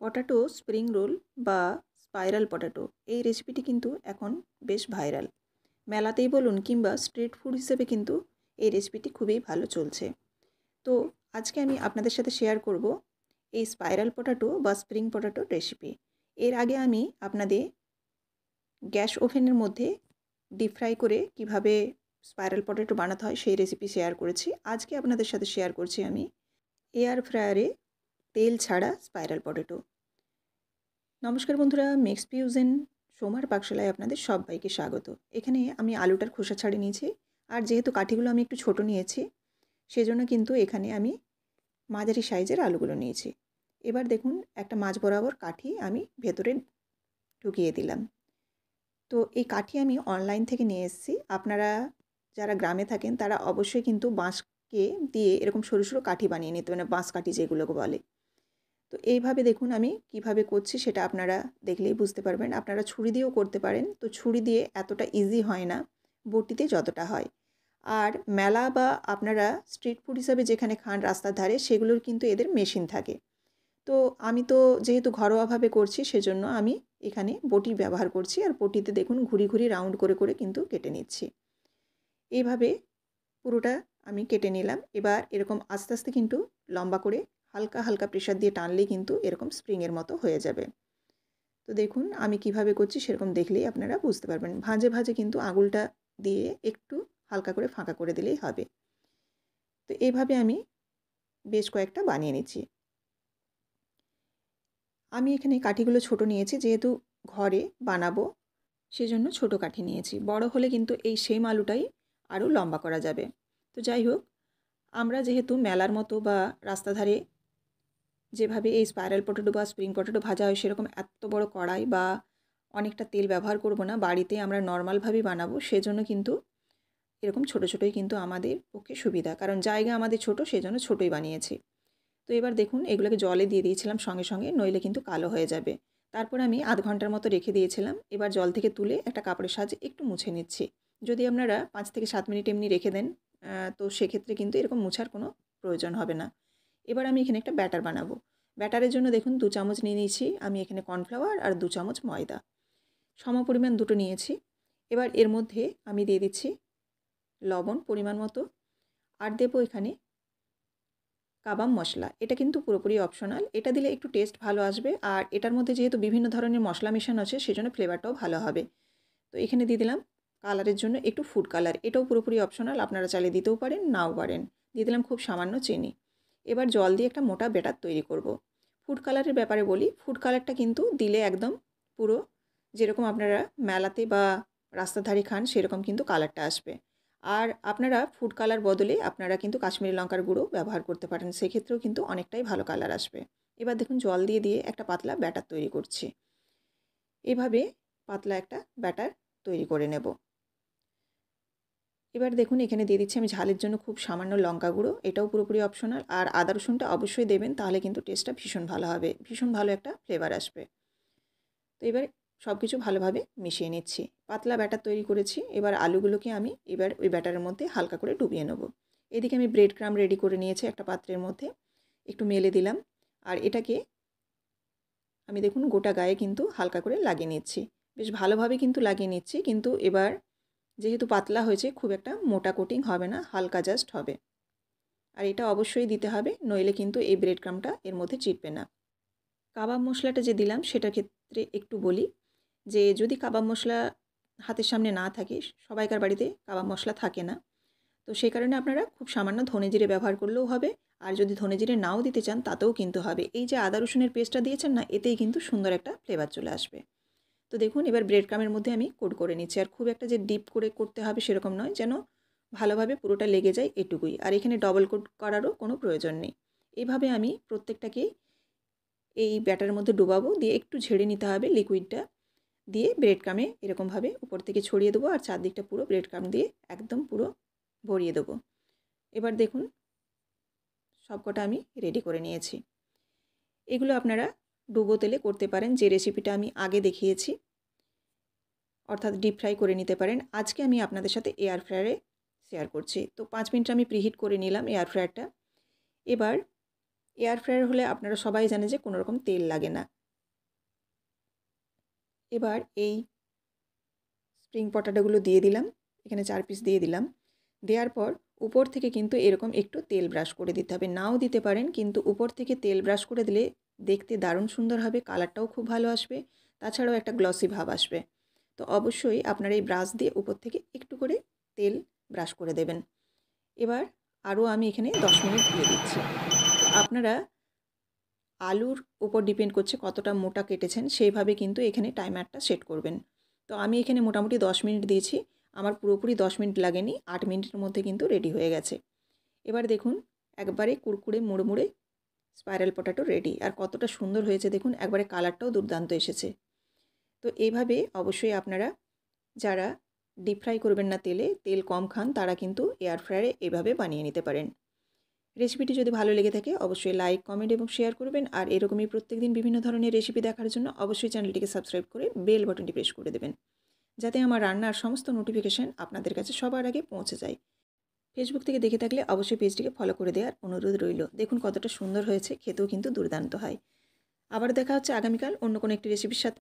Potato spring roll বা spiral potato এই রেসিপিটি কিন্তু এখন বেশ ভাইরাল। মেলাতেই বলুন কিংবা স্ট্রিট ফুড হিসেবে কিন্তু এই রেসিপিটি খুবই ভালো চলছে। তো আজকে আমি আপনাদের সাথে শেয়ার করব এই স্পাইরাল পটাটো বা স্প্রিং পটাটো রেসিপি। এর আগে আমি আপনাদের গ্যাস ওভেনের মধ্যে ডিপ ফ্রাই করে কিভাবে স্পাইরাল পটাটো বানাতে হয় সেই রেসিপি শেয়ার করেছি। আজকে আপনাদের সাথে শেয়ার করছি আমি এয়ার ফ্রায়ারে তেল ছাড়া স্পাইরাল পটাটো। নমস্কার বন্ধুরা, মিক্স ফিউশন সোমার পাকশালায় আপনাদের সবাইকে স্বাগত। এখানে আমি আলুটার খোসা ছাড়িয়ে নিয়েছি, আর যেহেতু কাঠিগুলো আমি একটু ছোট নিয়েছি সেজন্য কিন্তু এখানে আমি মাঝারি সাইজের আলুগুলো নিয়েছি। এবার দেখুন একটা মাঝ বরাবর কাঠি আমি ভেতরে ঢুকিয়ে দিলাম। তো এই কাঠি আমি অনলাইন থেকে নিয়ে এসেছি। আপনারা যারা গ্রামে থাকেন তারা অবশ্যই কিন্তু বাঁশকে দিয়ে এরকম সরু সরু কাঠি বানিয়ে নিতে, মানে বাঁশ কাঠি যেগুলোকে বলে। তো এইভাবে দেখুন আমি কিভাবে করছি সেটা আপনারা দেখলেই বুঝতে পারবেন। আপনারা ছুরি দিয়েও করতে পারেন, তো ছুরি দিয়ে এতটা ইজি হয় না বটিতে যতটা হয়। আর মেলা বা আপনারা স্ট্রিট ফুড হিসাবে যেখানে খান রাস্তার ধারে, সেগুলোর কিন্তু এদের মেশিন থাকে। তো আমি তো যেহেতু ঘরোয়াভাবে করছি সেজন্য আমি এখানে বটি ব্যবহার করছি, আর বটিতে দেখুন ঘুরি ঘুরি রাউন্ড করে করে কিন্তু কেটে নিচ্ছি। এইভাবে পুরোটা আমি কেটে নিলাম। এবার এরকম আস্তে আস্তে কিন্তু লম্বা করে হালকা হালকা প্রেশার দিয়ে টানলেই কিন্তু এরকম স্প্রিংয়ের মতো হয়ে যাবে। তো দেখুন আমি কিভাবে করছি সেরকম দেখলেই আপনারা বুঝতে পারবেন। ভাঁজে ভাঁজে কিন্তু আঙুলটা দিয়ে একটু হালকা করে ফাঁকা করে দিলেই হবে। তো এইভাবে আমি বেশ কয়েকটা বানিয়ে নিচ্ছি। আমি এখানে কাঠিগুলো ছোট নিয়েছি, যেহেতু ঘরে বানাবো সেজন্য ছোট কাঠি নিয়েছি। বড় হলে কিন্তু এই সেম আলুটাই আরও লম্বা করা যাবে। তো যাই হোক, আমরা যেহেতু মেলার মতো বা রাস্তা ধারে যেভাবে এই স্পাইরাল পটেটো বা স্প্রিং পটেটো ভাজা হয় সেরকম এত বড় কড়াই বা অনেকটা তেল ব্যবহার করব না, বাড়িতে আমরা নর্মালভাবেই বানাবো, সেজন্য কিন্তু এরকম ছোটো ছোটোই কিন্তু আমাদের পক্ষে সুবিধা, কারণ জায়গা আমাদের ছোট, সেজন্য ছোটোই বানিয়েছি। তো এবার দেখুন এগুলোকে জলে দিয়ে দিয়েছিলাম সঙ্গে সঙ্গে, নইলে কিন্তু কালো হয়ে যাবে। তারপর আমি আধ ঘন্টার মতো রেখে দিয়েছিলাম। এবার জল থেকে তুলে একটা কাপড়ের সাহায্যে একটু মুছে নিচ্ছি। যদি আপনারা 5 থেকে 7 মিনিট এমনি রেখে দেন তো সেক্ষেত্রে কিন্তু এরকম মোছার কোনো প্রয়োজন হবে না। এবার আমি এখানে একটা ব্যাটার বানাবো। ব্যাটারের জন্য দেখুন 2 চামচ নিয়ে নিয়েছি আমি এখানে কর্নফ্লাওয়ার, আর 2 চামচ ময়দা, সমপরিমাণ দুটো নিয়েছি। এবার এর মধ্যে আমি দিয়ে দিচ্ছি লবণ পরিমাণ মতো, আর দেবো এখানে কাবাব মশলা। এটা কিন্তু পুরোপুরি অপশনাল, এটা দিলে একটু টেস্ট ভালো আসবে, আর এটার মধ্যে যেহেতু বিভিন্ন ধরনের মশলা মেশানো আছে সেজন্য ফ্লেভারটাও ভালো হবে। তো এখানে দিয়ে দিলাম কালারের জন্য একটু ফুড কালার, এটাও পুরোপুরি অপশনাল, আপনারা চাইলে দিতেও পারেন নাও পারেন। দিয়ে দিলাম খুব সামান্য চিনি। এবার জল দিয়ে একটা মোটা ব্যাটার তৈরি করব। ফুড কালারের ব্যাপারে বলি, ফুড কালারটা কিন্তু দিলে একদম পুরো যেরকম আপনারা মেলাতে বা রাস্তার ধারে খান সেরকম কিন্তু কালারটা আসবে। আর আপনারা ফুড কালার বদলে আপনারা কিন্তু কাশ্মীরি লঙ্কার গুঁড়ো ব্যবহার করতে পারেন, সেক্ষেত্রেও কিন্তু অনেকটাই ভালো কালার আসবে। এবার দেখুন জল দিয়ে দিয়ে একটা পাতলা ব্যাটার তৈরি করছি। এভাবে পাতলা একটা ব্যাটার তৈরি করে নেব। এবার দেখুন এখানে দিয়ে দিচ্ছি আমি ঝালের জন্য খুব সামান্য লঙ্কা গুঁড়ো, এটাও পুরোপুরি অপশনাল, আর আদা রসুনটা অবশ্যই দেবেন, তাহলে কিন্তু টেস্টটা ভীষণ ভালো হবে, ভীষণ ভালো একটা ফ্লেভার আসবে। তো এবার সব কিছু ভালোভাবে মিশিয়ে নিচ্ছি। পাতলা ব্যাটার তৈরি করেছি। এবার আলুগুলোকে আমি এবার ওই ব্যাটারের মধ্যে হালকা করে ডুবিয়ে নেব। এদিকে আমি ব্রেড ক্রাম্ব রেডি করে নিয়েছি একটা পাত্রের মধ্যে, একটু মেলে দিলাম, আর এটাকে আমি দেখুন গোটা গায়ে কিন্তু হালকা করে লাগিয়ে নিচ্ছি। বেশ ভালোভাবে কিন্তু লাগিয়ে নিচ্ছি, কিন্তু এবার যেহেতু পাতলা হয়েছে খুব একটা মোটা কোটিং হবে না, হালকা জাস্ট হবে। আর এটা অবশ্যই দিতে হবে, নইলে কিন্তু এই ব্রেড ক্রাম্বটা এর মধ্যে চিটবে না। কাবাব মশলাটা যে দিলাম সেটার ক্ষেত্রে একটু বলি যে, যদি কাবাব মশলা হাতের সামনে না থাকে, সবাইকার বাড়িতে কাবাব মশলা থাকে না, তো সেই কারণে আপনারা খুব সামান্য ধনে জিরে ব্যবহার করলেও হবে। আর যদি ধনে জিরে নাও দিতে চান তাতেও কিন্তু হবে। এই যে আদা রসুনের পেস্টটা দিয়েছেন না, এতেই কিন্তু সুন্দর একটা ফ্লেভার চলে আসবে। তো দেখুন এবার ব্রেড ক্রামের মধ্যে আমি কোট করে নিচ্ছি, আর খুব একটা যে ডিপ করে করতে হবে সেরকম নয়, যেন ভালোভাবে পুরোটা লেগে যায় এটুকুই। আর এখানে ডবল কোট করারও কোনো প্রয়োজন নেই। এইভাবে আমি প্রত্যেকটাকেই এই ব্যাটারের মধ্যে ডুবাবো, দিয়ে একটু ঝেড়ে নিতে হবে লিকুইডটা, দিয়ে ব্রেড ক্রামে এরকমভাবে উপর থেকে ছড়িয়ে দেবো, আর চারদিকটা পুরো ব্রেড ক্রাম দিয়ে একদম পুরো ভরিয়ে দেবো। এবার দেখুন সবকটা আমি রেডি করে নিয়েছি। এগুলো আপনারা ডুবো তেলে করতে পারেন, যে রেসিপিটা আমি আগে দেখিয়েছি, অর্থাৎ ডিপ ফ্রাই করে নিতে পারেন। আজকে আমি আপনাদের সাথে এয়ার ফ্রায়ারে শেয়ার করছি। তো 5 মিনিট আমি প্রিহিট করে নিলাম এয়ার ফ্রায়ারটা। এবার এয়ার ফ্রায়ার হলে আপনারা সবাই জানে যে কোনো রকম তেল লাগে না। এবার এই স্প্রিং পটাটোগুলো দিয়ে দিলাম, এখানে 4 পিস দিয়ে দিলাম। দেওয়ার পর উপর থেকে কিন্তু এরকম একটু তেল ব্রাশ করে দিতে হবে, নাও দিতে পারেন, কিন্তু উপর থেকে তেল ব্রাশ করে দিলে দেখতে দারুণ সুন্দর হবে, কালারটাও খুব ভালো আসবে, তাছাড়াও একটা গ্লসি ভাব আসবে। তো অবশ্যই আপনারা এই ব্রাশ দিয়ে উপর থেকে একটু করে তেল ব্রাশ করে দেবেন। এবার আরও আমি এখানে 10 মিনিট দিয়ে দিচ্ছি। তো আপনারা আলুর উপর ডিপেন্ড করছে কতটা মোটা কেটেছেন, সেইভাবে কিন্তু এখানে টাইমারটা সেট করবেন। তো আমি এখানে মোটামুটি 10 মিনিট দিয়েছি, আমার পুরোপুরি 10 মিনিট লাগেনি, 8 মিনিটের মধ্যে কিন্তু রেডি হয়ে গেছে। এবার দেখুন একবারে কুড়কুড়ে মুড়মুড়ে স্পাইরাল পটাটো রেডি, আর কতটা সুন্দর হয়েছে দেখুন, একবারে কালারটাও দুর্দান্ত এসেছে। তো এইভাবে অবশ্যই আপনারা যারা ডিপ ফ্রাই করবেন না তেলে, তেল কম খান, তারা কিন্তু এয়ার ফ্রায়ারে এভাবে বানিয়ে নিতে পারেন। রেসিপিটি যদি ভালো লেগে থাকে অবশ্যই লাইক, কমেন্ট এবং শেয়ার করবেন, আর এরকমই প্রত্যেকদিন বিভিন্ন ধরনের রেসিপি দেখার জন্য অবশ্যই চ্যানেলটিকে সাবস্ক্রাইব করে বেল বাটনটি প্রেস করে দেবেন, যাতে আমার রান্নার সমস্ত নোটিফিকেশান আপনাদের কাছে সবার আগে পৌঁছে যায়। ফেসবুক থেকে দেখে থাকলে অবশ্যই পেজটিকে ফলো করে দেওয়ার অনুরোধ রইল। দেখুন কতটা সুন্দর হয়েছে, খেতেও কিন্তু দুর্দান্ত হয়। আবার দেখা হচ্ছে আগামীকাল অন্য কোনো একটি রেসিপির সাথে।